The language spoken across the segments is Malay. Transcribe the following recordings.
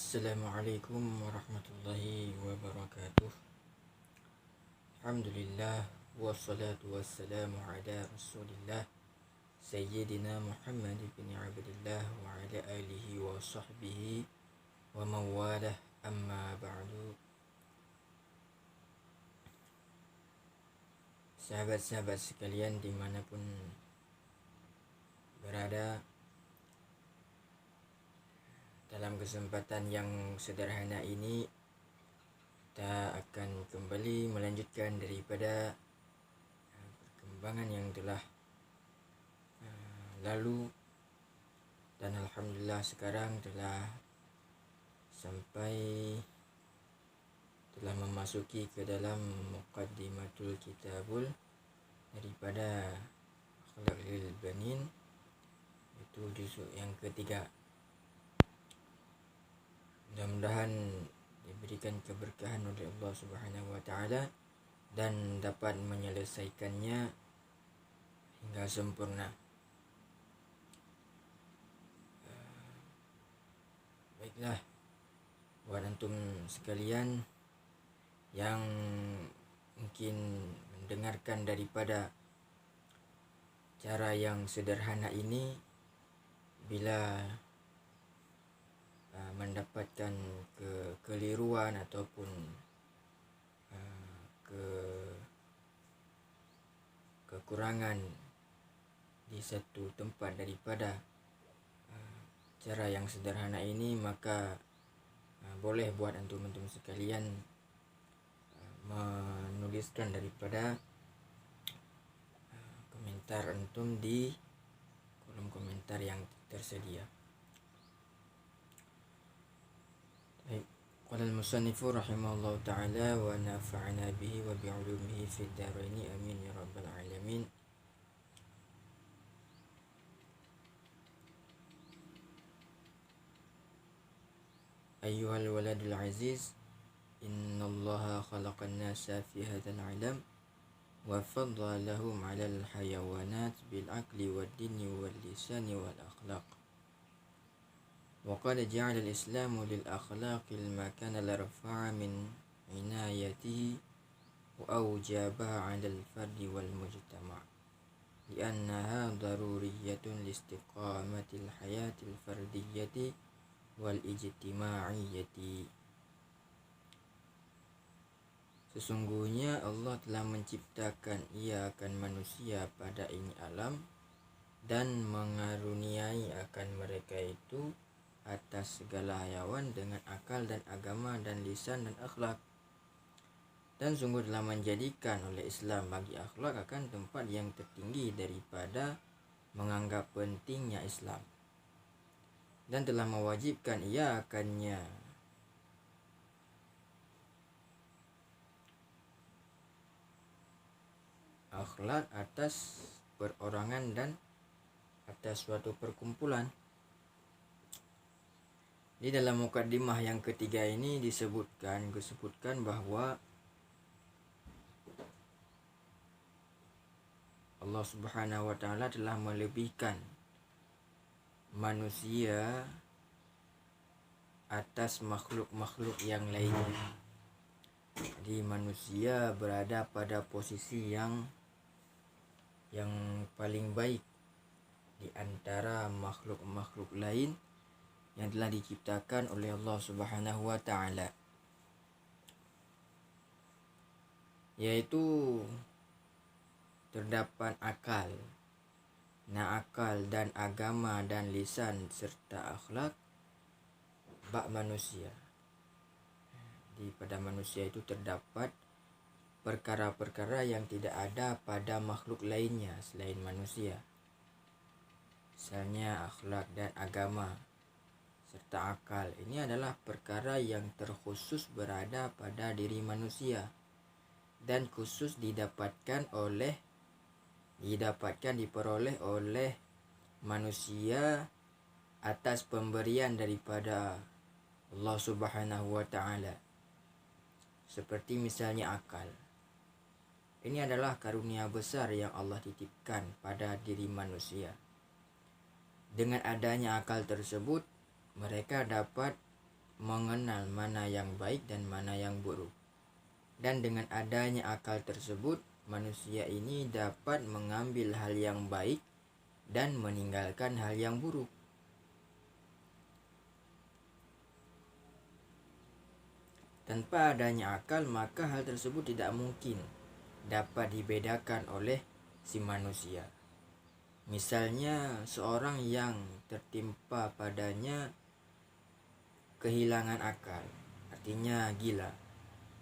Assalamualaikum warahmatullahi wabarakatuh. Alhamdulillah wassalatu wassalamu ala Rasulillah Sayyidina Muhammad bin Abdullah wa ala alihi wa sahbihi wa mawalah, amma ba'du. Sahabat-sahabat sekalian dimanapun berada, dalam kesempatan yang sederhana ini kita akan kembali melanjutkan daripada perkembangan yang telah lalu, dan alhamdulillah sekarang telah memasuki ke dalam Muqaddimatul Kitabul daripada Akhlaqul Banin, itu juzuk yang ketiga. Mudah-mudahan diberikan keberkahan oleh Allah Subhanahu wa taala dan dapat menyelesaikannya hingga sempurna. Baiklah, buat antum sekalian yang mungkin mendengarkan daripada cara yang sederhana ini, bila mendapatkan kekeliruan ataupun kekurangan di satu tempat daripada cara yang sederhana ini, maka boleh buat antum-antum sekalian menuliskan daripada komentar antum di kolom komentar yang tersedia. Qala al-musannifu rahimahullah ta'ala wa nafa'ana bihi wa bi'ulumihi fid daraini amin ya rabbal alamin. Ayyuhal waladul aziz, innallaha khalaqan nasa fi hadzal alam wa faddalahum 'alal hayawanat bil aqli wad dini wal lisani wal akhlaq. وقد جعل الإسلام للأخلاق المكان الرفيع من عنايته وأوجبها على الفرد والمجتمع لأنها ضرورية لاستقامة الحياة الفردية والاجتماعية. Sesungguhnya Allah telah menciptakan ia akan manusia pada ini alam dan mengaruniai akan mereka itu atas segala hayawan dengan akal dan agama dan lisan dan akhlak. Dan sungguh telah menjadikan oleh Islam bagi akhlak akan tempat yang tertinggi daripada menganggap pentingnya Islam, dan telah mewajibkan ia akannya akhlak atas perorangan dan atas suatu perkumpulan. Di dalam mukaddimah yang ketiga ini disebutkan bahwa Allah Subhanahu wa taala telah melebihkan manusia atas makhluk-makhluk yang lainnya. Jadi manusia berada pada posisi yang paling baik di antara makhluk-makhluk lain yang telah diciptakan oleh Allah Subhanahu wa taala, yaitu terdapat akal. Nah, akal dan agama dan lisan serta akhlak bak manusia. Di pada manusia itu terdapat perkara-perkara yang tidak ada pada makhluk lainnya selain manusia. Misalnya akhlak dan agama serta akal, ini adalah perkara yang terkhusus berada pada diri manusia dan khusus diperoleh oleh manusia atas pemberian daripada Allah Subhanahu wa taala. Seperti misalnya akal. Ini adalah karunia besar yang Allah titipkan pada diri manusia. Dengan adanya akal tersebut, mereka dapat mengenal mana yang baik dan mana yang buruk. Dan dengan adanya akal tersebut, manusia ini dapat mengambil hal yang baik dan meninggalkan hal yang buruk. Tanpa adanya akal, maka hal tersebut tidak mungkin dapat dibedakan oleh si manusia. Misalnya seorang yang tertimpa padanya kehilangan akal, artinya gila.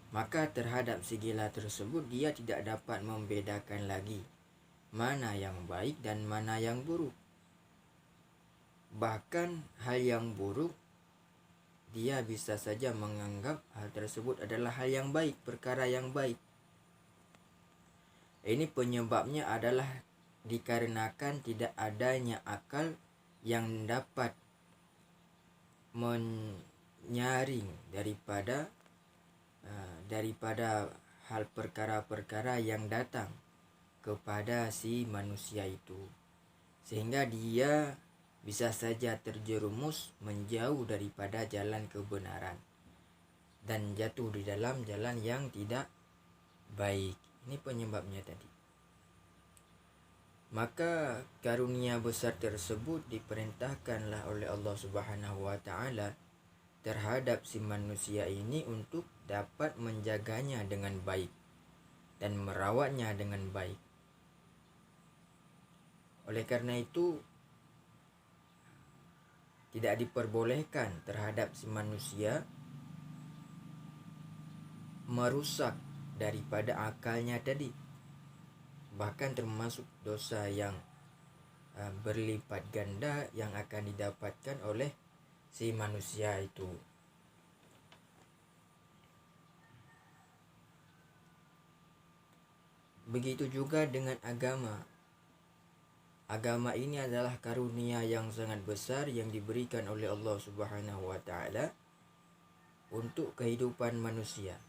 Maka terhadap si gila tersebut dia tidak dapat membedakan lagi mana yang baik dan mana yang buruk. Bahkan hal yang buruk dia bisa saja menganggap hal tersebut adalah hal yang baik, perkara yang baik. Ini penyebabnya adalah dikarenakan tidak adanya akal yang dapat menyaring daripada hal perkara-perkara yang datang kepada si manusia itu, sehingga dia bisa saja terjerumus menjauh daripada jalan kebenaran dan jatuh di dalam jalan yang tidak baik. Ini penyebabnya tadi. Maka karunia besar tersebut diperintahkanlah oleh Allah Subhanahu wa taala terhadap si manusia ini untuk dapat menjaganya dengan baik dan merawatnya dengan baik. Oleh karena itu tidak diperbolehkan terhadap si manusia merusak daripada akalnya tadi. Bahkan termasuk dosa yang berlipat ganda yang akan didapatkan oleh si manusia itu. Begitu juga dengan agama. Agama ini adalah karunia yang sangat besar yang diberikan oleh Allah Subhanahu wa taala untuk kehidupan manusia.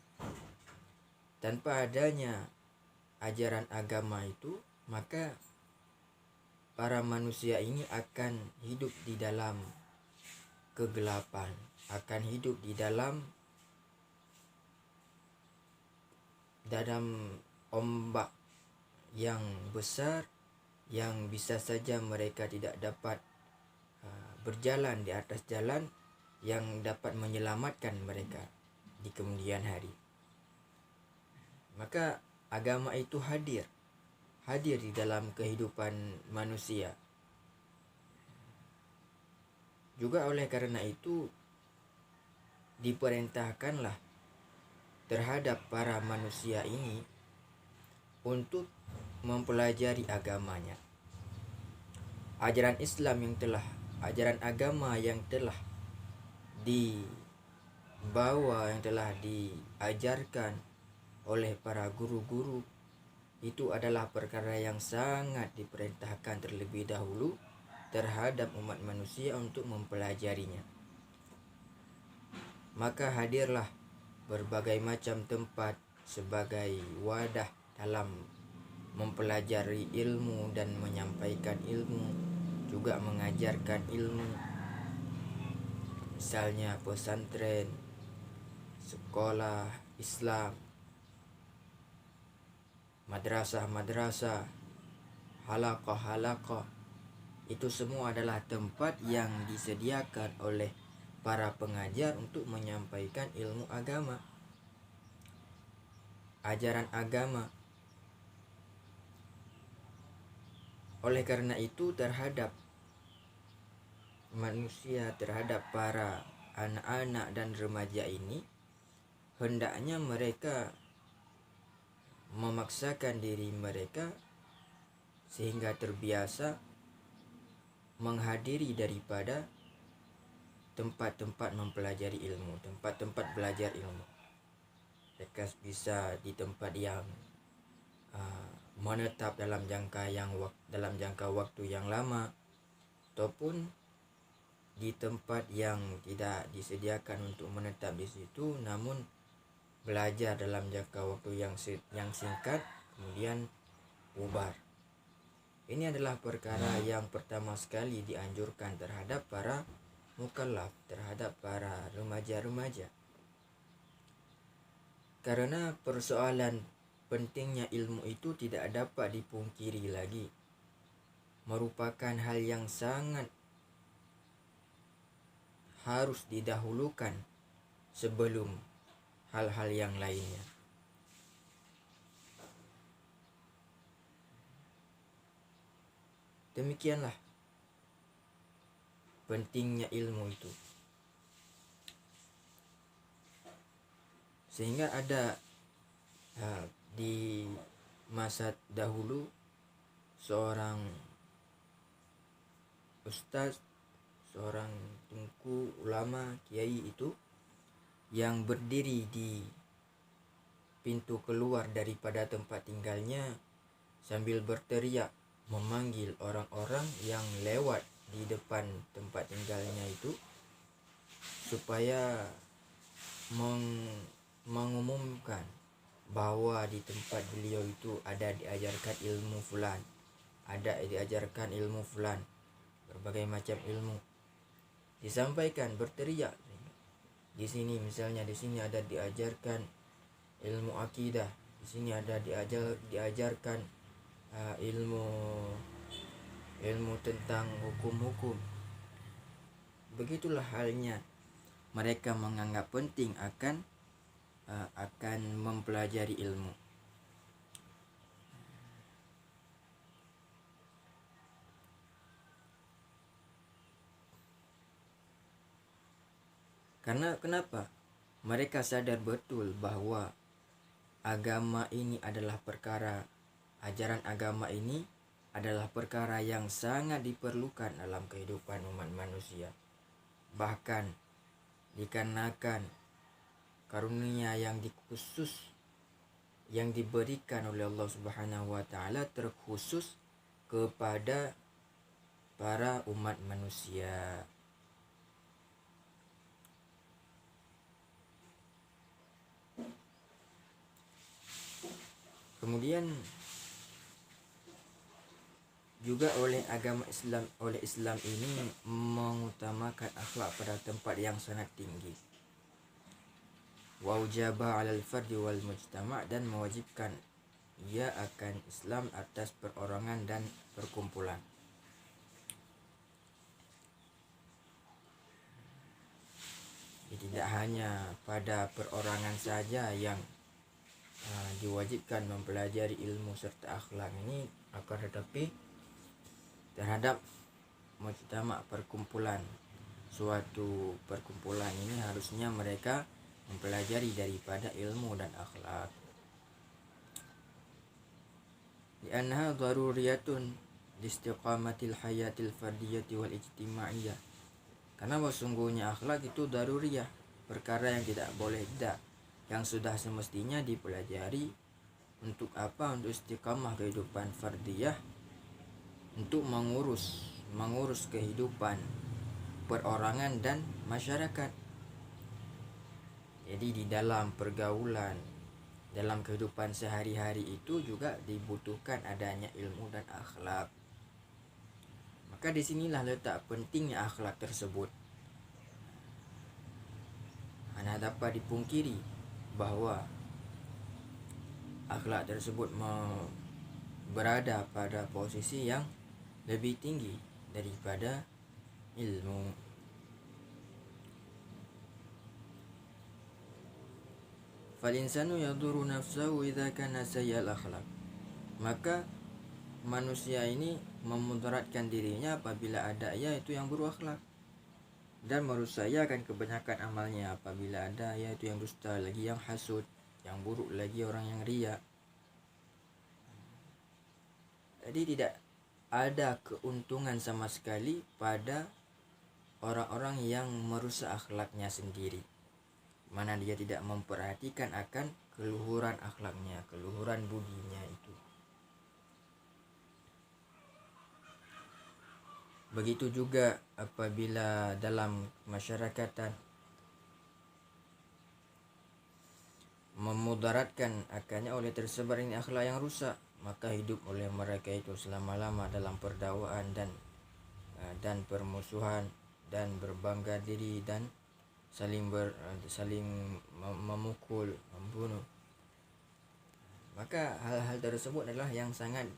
Tanpa adanya ajaran agama itu, maka para manusia ini akan hidup di dalam kegelapan, akan hidup di dalam ombak yang besar yang bisa saja mereka tidak dapat berjalan di atas jalan yang dapat menyelamatkan mereka di kemudian hari. Maka agama itu hadir di dalam kehidupan manusia. Juga oleh karena itu diperintahkanlah terhadap para manusia ini untuk mempelajari agamanya. Ajaran agama yang telah dibawa, yang telah diajarkan oleh para guru-guru itu adalah perkara yang sangat diperintahkan terlebih dahulu terhadap umat manusia untuk mempelajarinya. Maka hadirlah berbagai macam tempat sebagai wadah dalam mempelajari ilmu dan menyampaikan ilmu, juga mengajarkan ilmu. Misalnya pesantren, sekolah Islam, madrasah-madrasah, halaqah-halaqah. Itu semua adalah tempat yang disediakan oleh para pengajar untuk menyampaikan ilmu agama, ajaran agama. Oleh karena itu terhadap manusia, terhadap para anak-anak dan remaja ini, hendaknya mereka memaksakan diri mereka sehingga terbiasa menghadiri daripada tempat-tempat mempelajari ilmu, tempat-tempat belajar ilmu. Mereka bisa di tempat yang menetap dalam jangka waktu yang lama, ataupun di tempat yang tidak disediakan untuk menetap di situ, namun belajar dalam jangka waktu yang singkat kemudian bubar. Ini adalah perkara yang pertama sekali dianjurkan terhadap para mukallaf, terhadap para remaja-remaja. Karena persoalan pentingnya ilmu itu tidak dapat dipungkiri lagi, merupakan hal yang sangat harus didahulukan sebelum hal-hal yang lainnya. Demikianlah pentingnya ilmu itu. Sehingga ada di masa dahulu seorang ustaz, seorang tengku ulama, kiai itu yang berdiri di pintu keluar daripada tempat tinggalnya sambil berteriak memanggil orang-orang yang lewat di depan tempat tinggalnya itu supaya mengumumkan bahwa di tempat beliau itu ada diajarkan ilmu fulan, ada diajarkan ilmu fulan, berbagai macam ilmu disampaikan, berteriak. Di sini misalnya, di sini ada diajarkan ilmu akidah, di sini ada diajarkan ilmu tentang hukum-hukum. Begitulah halnya mereka menganggap penting akan mempelajari ilmu. Karena kenapa? Mereka sadar betul bahwa agama ini adalah perkara, ajaran agama ini adalah perkara yang sangat diperlukan dalam kehidupan umat manusia. Bahkan dikarenakan karunia yang dikhusus yang diberikan oleh Allah Subhanahu wa taala terkhusus kepada para umat manusia. Kemudian juga oleh Islam ini mengutamakan akhlak pada tempat yang sangat tinggi. Wa ujaba 'alal fardi wal mujtama', dan mewajibkan ia akan Islam atas perorangan dan perkumpulan. Tidak hanya pada perorangan saja yang diwajibkan mempelajari ilmu serta akhlak ini, akan tetapi terhadap mujtama', perkumpulan. Suatu perkumpulan ini harusnya mereka mempelajari daripada ilmu dan akhlak. Li'annaha daruriyatun liistiqamatil hayatil fardiyati wal ijtima'iyah. Karena sesungguhnya akhlak itu daruriyah, perkara yang tidak boleh tidak, yang sudah semestinya dipelajari. Untuk apa? Untuk istiqamah kehidupan fardiyah, untuk mengurus kehidupan perorangan dan masyarakat. Jadi di dalam pergaulan, dalam kehidupan sehari-hari itu juga dibutuhkan adanya ilmu dan akhlak. Maka disinilah letak pentingnya akhlak tersebut. Mana dapat dipungkiri bahwa akhlak tersebut berada pada posisi yang lebih tinggi daripada ilmu. Fal-insanu yaduru nafsahu idza kana sayyal akhlak. Maka manusia ini memudaratkan dirinya apabila ada yaitu yang buruk akhlak, dan merusak akan kebanyakan amalnya apabila ada yaitu yang dusta, lagi yang hasud, yang buruk lagi orang yang riya. Jadi tidak ada keuntungan sama sekali pada orang-orang yang merusak akhlaknya sendiri, mana dia tidak memperhatikan akan keluhuran akhlaknya, keluhuran budinya itu. Begitu juga apabila dalam masyarakatan memudaratkan akannya oleh tersebar ini akhlak yang rusak, maka hidup oleh mereka itu selama-lama dalam perdakwaan dan permusuhan, dan berbangga diri dan saling memukul, membunuh. Maka hal-hal tersebut adalah yang sangat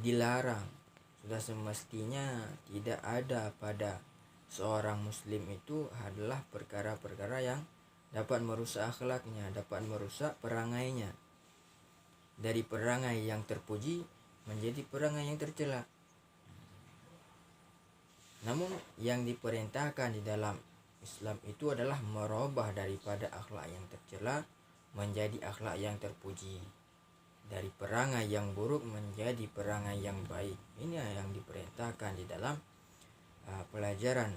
dilarang. Sudah semestinya tidak ada pada seorang muslim itu adalah perkara-perkara yang dapat merusak akhlaknya, dapat merusak perangainya. Dari perangai yang terpuji menjadi perangai yang tercela. Namun yang diperintahkan di dalam Islam itu adalah merubah daripada akhlak yang tercela menjadi akhlak yang terpuji. Dari perangai yang buruk menjadi perangai yang baik. Ini yang diperintahkan di dalam pelajaran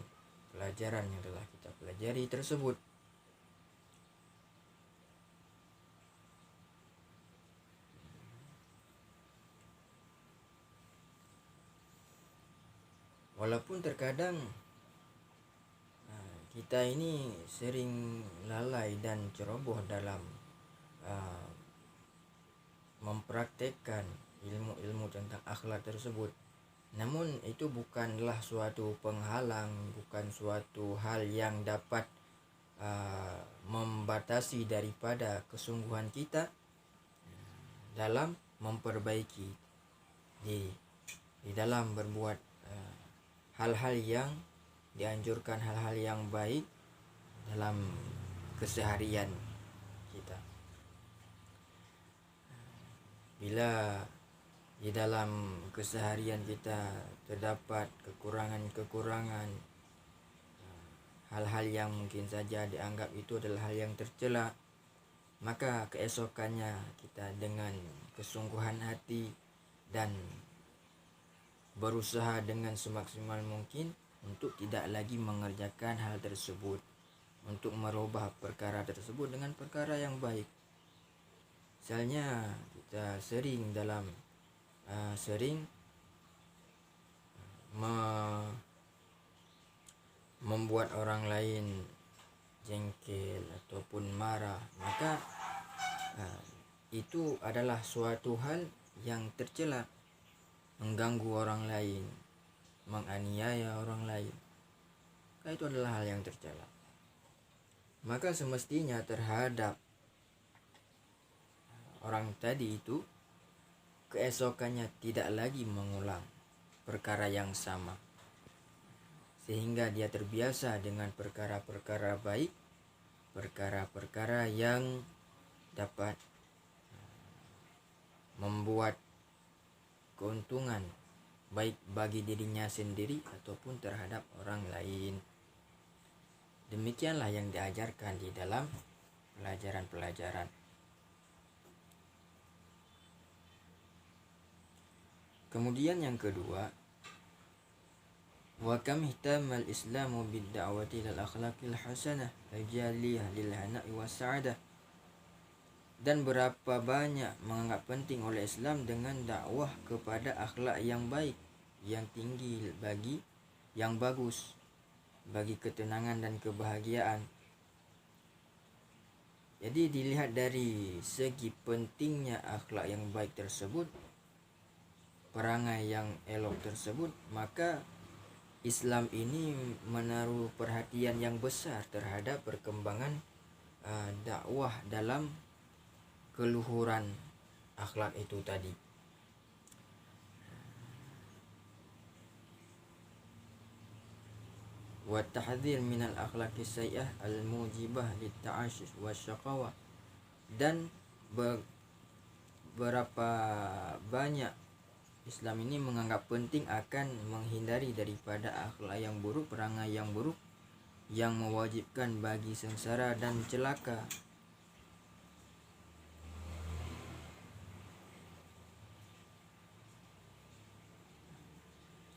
yang telah kita pelajari tersebut. Walaupun terkadang kita ini sering lalai dan ceroboh dalam mempraktekkan ilmu-ilmu tentang akhlak tersebut. Namun itu bukanlah suatu penghalang, bukan suatu hal yang dapat membatasi daripada kesungguhan kita dalam memperbaiki diri, di dalam berbuat hal-hal yang dianjurkan, hal-hal yang baik dalam keseharian kita. Bila di dalam keseharian kita terdapat kekurangan-kekurangan, hal-hal yang mungkin saja dianggap itu adalah hal yang tercela, maka keesokannya kita dengan kesungguhan hati dan berusaha dengan semaksimal mungkin untuk tidak lagi mengerjakan hal tersebut, untuk merubah perkara tersebut dengan perkara yang baik. Misalnya kita sering membuat orang lain jengkel ataupun marah, maka itu adalah suatu hal yang tercela. Mengganggu orang lain, menganiaya orang lain, itu adalah hal yang tercela. Maka semestinya terhadap orang tadi itu keesokannya tidak lagi mengulang perkara yang sama, sehingga dia terbiasa dengan perkara-perkara baik, perkara-perkara yang dapat membuat keuntungan baik bagi dirinya sendiri ataupun terhadap orang lain. Demikianlah yang diajarkan di dalam pelajaran-pelajaran. Kemudian yang kedua, wa kam ihtamal islamu bid-da'wati lil akhlaqil hasanah ajaliyah lil hana'i was sa'adah. Dan berapa banyak menganggap penting oleh Islam dengan dakwah kepada akhlak yang baik, yang tinggi, bagi yang bagus, bagi ketenangan dan kebahagiaan. Jadi dilihat dari segi pentingnya akhlak yang baik tersebut, perangai yang elok tersebut, maka Islam ini menaruh perhatian yang besar terhadap perkembangan dakwah dalam keluhuran akhlak itu tadi. Wa tahdhir minal akhlaqi sayyi'ah al-mujibah lit-ta'ashush wasyaqawah. Dan berapa banyak Islam ini menganggap penting akan menghindari daripada akhlak yang buruk, perangai yang buruk yang mewajibkan bagi sengsara dan celaka.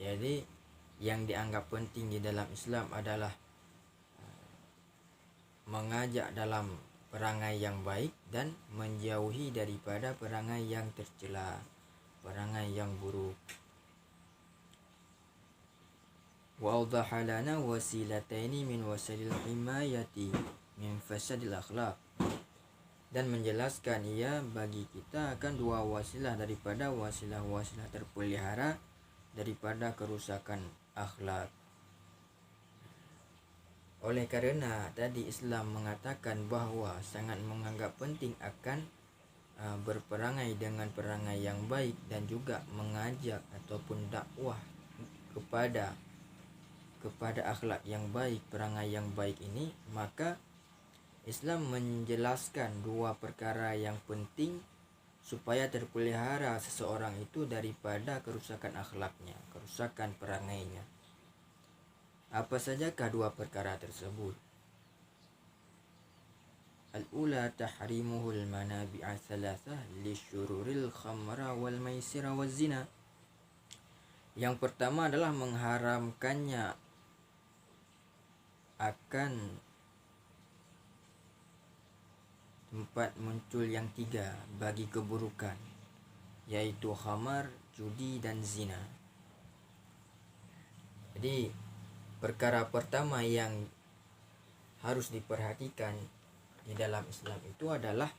Jadi yang dianggap penting di dalam Islam adalah mengajak dalam perangai yang baik dan menjauhi daripada perangai yang tercela, perangai yang buruk. Wa awdaha lana wasilataini min wasailil himayati min fasadil akhlaq. Dan menjelaskan ia bagi kita akan dua wasilah daripada wasilah-wasilah terpelihara daripada kerusakan akhlak. Oleh karena tadi Islam mengatakan bahwa sangat menganggap penting akan berperangai dengan perangai yang baik dan juga mengajak ataupun dakwah kepada akhlak yang baik, perangai yang baik ini, maka Islam menjelaskan dua perkara yang penting supaya terpelihara seseorang itu daripada kerusakan akhlaknya, kerusakan perangainya. Apa sajakah dua perkara tersebut? Al-ula tahrimuhul manabi'a thalathah lisyururil khamra wal maisira wal zina. Yang pertama adalah mengharamkannya akan tempat muncul yang tiga bagi keburukan, yaitu khamar, judi, dan zina. Jadi perkara pertama yang harus diperhatikan di dalam Islam itu adalah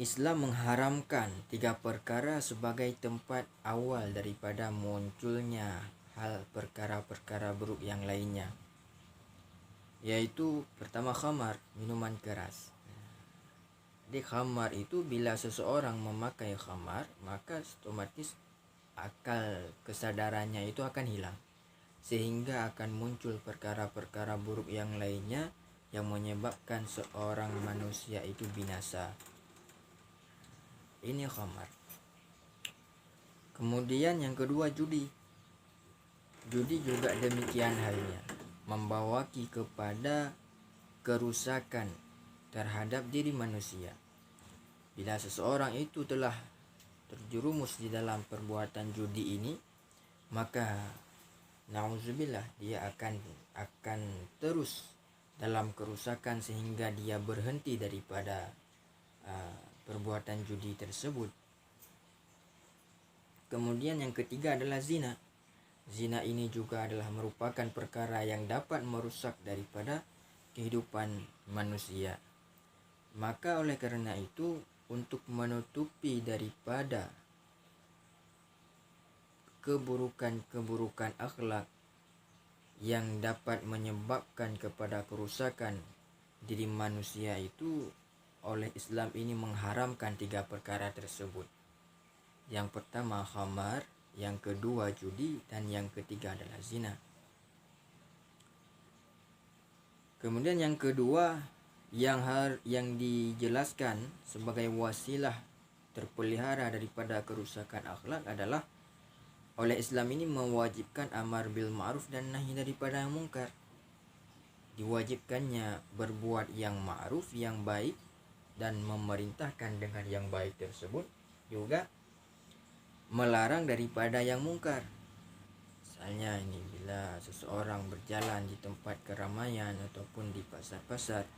Islam mengharamkan tiga perkara sebagai tempat awal daripada munculnya hal perkara-perkara buruk yang lainnya, yaitu pertama khamar, minuman keras. Jadi khamar itu bila seseorang memakai khamar, maka otomatis akal kesadarannya itu akan hilang, sehingga akan muncul perkara-perkara buruk yang lainnya yang menyebabkan seorang manusia itu binasa. Ini khamar. Kemudian yang kedua judi. Judi juga demikian halnya, membawaki kepada kerusakan terhadap diri manusia. Bila seseorang itu telah terjerumus di dalam perbuatan judi ini, maka na'udzubillah dia akan terus dalam kerusakan sehingga dia berhenti daripada perbuatan judi tersebut. Kemudian yang ketiga adalah zina. Zina ini juga adalah merupakan perkara yang dapat merusak daripada kehidupan manusia. Maka oleh karena itu, untuk menutupi daripada keburukan-keburukan akhlak yang dapat menyebabkan kepada kerusakan diri manusia itu, oleh Islam ini mengharamkan tiga perkara tersebut. Yang pertama khamar, yang kedua judi, dan yang ketiga adalah zina. Kemudian yang kedua yang dijelaskan sebagai wasilah terpelihara daripada kerusakan akhlak adalah oleh Islam ini mewajibkan amar bil ma'ruf dan nahi daripada yang mungkar. Diwajibkannya berbuat yang ma'ruf, yang baik, dan memerintahkan dengan yang baik tersebut, juga melarang daripada yang mungkar. Misalnya ini, bila seseorang berjalan di tempat keramaian ataupun di pasar-pasar,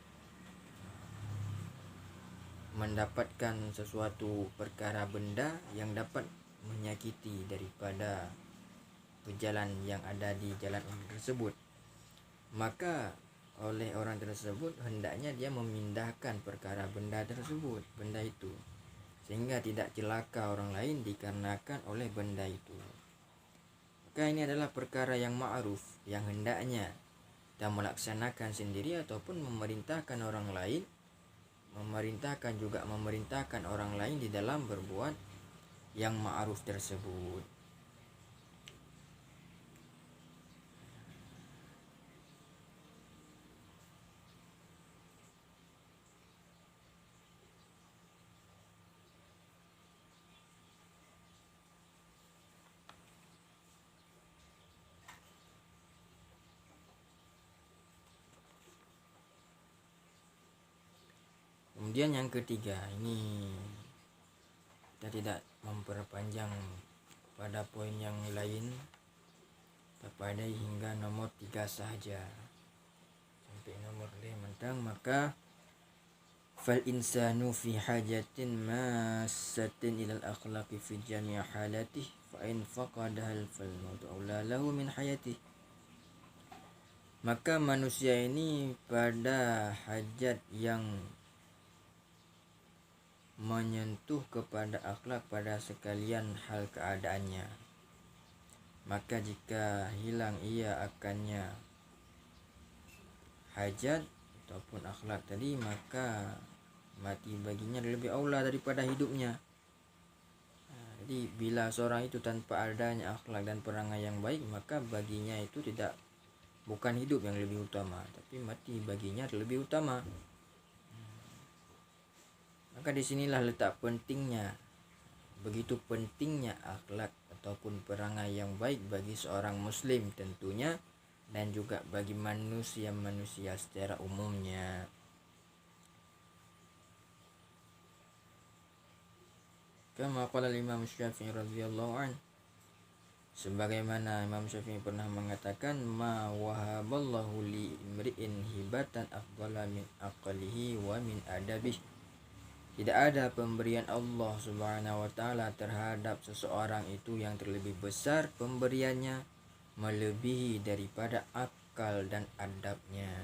mendapatkan sesuatu perkara benda yang dapat menyakiti daripada pejalan yang ada di jalan tersebut, maka oleh orang tersebut hendaknya dia memindahkan perkara benda tersebut, benda itu, sehingga tidak celaka orang lain dikarenakan oleh benda itu. Maka ini adalah perkara yang ma'ruf yang hendaknya kita melaksanakan sendiri ataupun memerintahkan orang lain, memerintahkan orang lain di dalam berbuat yang ma'ruf tersebut. Kemudian yang ketiga, ini kita tidak memperpanjang pada poin yang lain, pada hingga nomor 3 saja sampai nomor 5 mentang. Maka fal insanu fi hajatin massatin ilal akhlaqi fi jami' halatih fa in faqadahal fal mautu aula lahu min hayatih. Maka manusia ini pada hajat yang menyentuh kepada akhlak pada sekalian hal keadaannya. maka jika hilang ia akannya hajat ataupun akhlak tadi, maka mati baginya lebih aula daripada hidupnya. Jadi bila seorang itu tanpa adanya akhlak dan perangai yang baik, maka baginya itu bukan hidup yang lebih utama, tapi mati baginya lebih utama. Maka disinilah letak pentingnya, begitu pentingnya akhlak ataupun perangai yang baik bagi seorang muslim tentunya, dan juga bagi manusia-manusia secara umumnya. Kama qala Imam Syafi'i radhiyallahu an, sebagaimana Imam Syafi'i pernah mengatakan, ma wahaballahu li imri'in hibatan afdala min aqlihi wa min adabih. Tidak ada pemberian Allah Subhanahu wa taala terhadap seseorang itu yang terlebih besar pemberiannya melebihi daripada akal dan adabnya.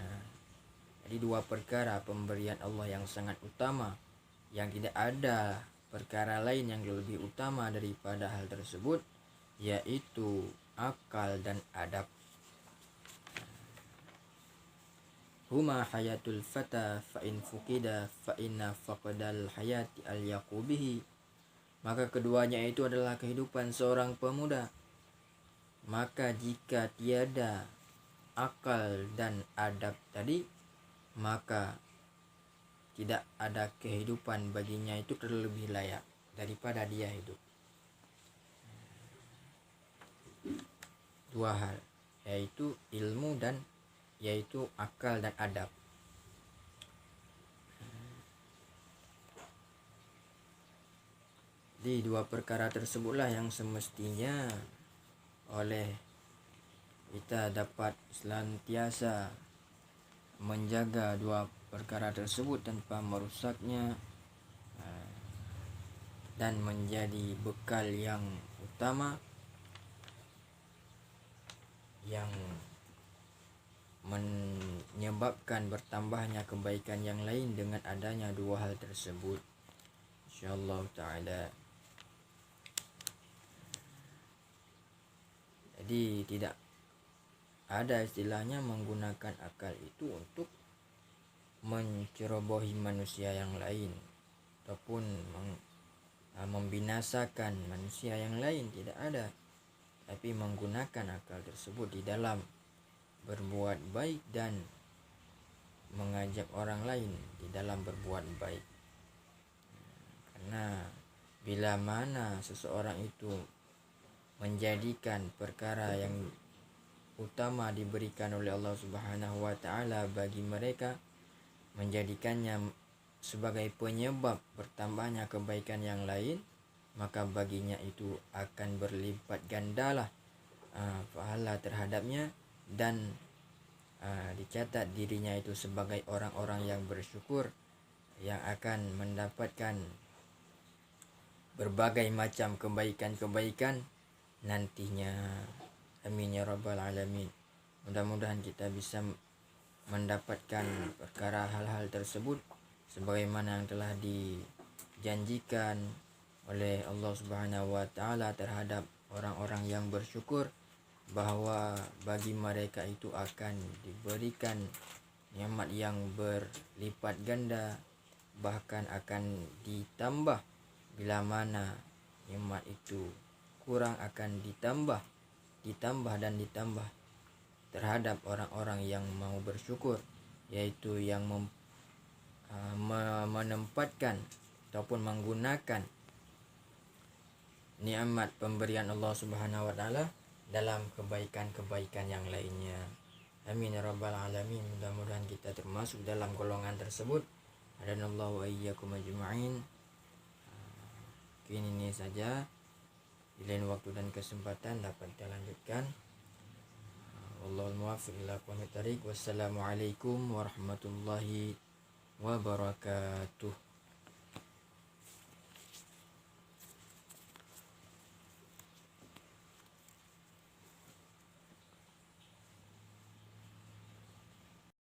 Jadi dua perkara pemberian Allah yang sangat utama, yang tidak ada perkara lain yang lebih utama daripada hal tersebut, yaitu akal dan adab. Huma hayatul fata fa in fuqida fa inna faqdal hayati al yaqubihi. Maka keduanya itu adalah kehidupan seorang pemuda. Maka jika tiada akal dan adab tadi, maka tidak ada kehidupan baginya itu terlebih layak daripada dia hidup. Dua hal, yaitu ilmu dan yaitu akal dan adab. Di dua perkara tersebutlah yang semestinya oleh kita dapat senantiasa menjaga dua perkara tersebut tanpa merusaknya, dan menjadi bekal yang utama yang menyebabkan bertambahnya kebaikan yang lain dengan adanya dua hal tersebut, insyaallah ta'ala. Jadi tidak ada istilahnya menggunakan akal itu untuk mencerobohi manusia yang lain ataupun membinasakan manusia yang lain, tidak ada. Tapi menggunakan akal tersebut di dalam berbuat baik dan mengajak orang lain di dalam berbuat baik. Karena bila mana seseorang itu menjadikan perkara yang utama diberikan oleh Allah Subhanahu wa taala bagi mereka, menjadikannya sebagai penyebab bertambahnya kebaikan yang lain, maka baginya itu akan berlipat gandalah pahala terhadapnya, dan dicatat dirinya itu sebagai orang-orang yang bersyukur, yang akan mendapatkan berbagai macam kebaikan-kebaikan nantinya. Amin ya rabbal alamin. Mudah-mudahan kita bisa mendapatkan perkara hal-hal tersebut sebagaimana yang telah dijanjikan oleh Allah Subhanahu wa taala terhadap orang-orang yang bersyukur, bahwa bagi mereka itu akan diberikan nikmat yang berlipat ganda, bahkan akan ditambah. Bila mana nikmat itu kurang, akan ditambah dan ditambah terhadap orang-orang yang mau bersyukur, yaitu yang menempatkan ataupun menggunakan nikmat pemberian Allah Subhanahu wa taala dalam kebaikan-kebaikan yang lainnya. Amin ya rabbal alamin. Mudah-mudahan kita termasuk dalam golongan tersebut. Hadanallahu wa iyyakum ajma'in. Ini saja. Di lain waktu dan kesempatan dapat kita lanjutkan. Wallahul muwaffiq ila aqwamit thariq. Wassalamualaikum warahmatullahi wabarakatuh.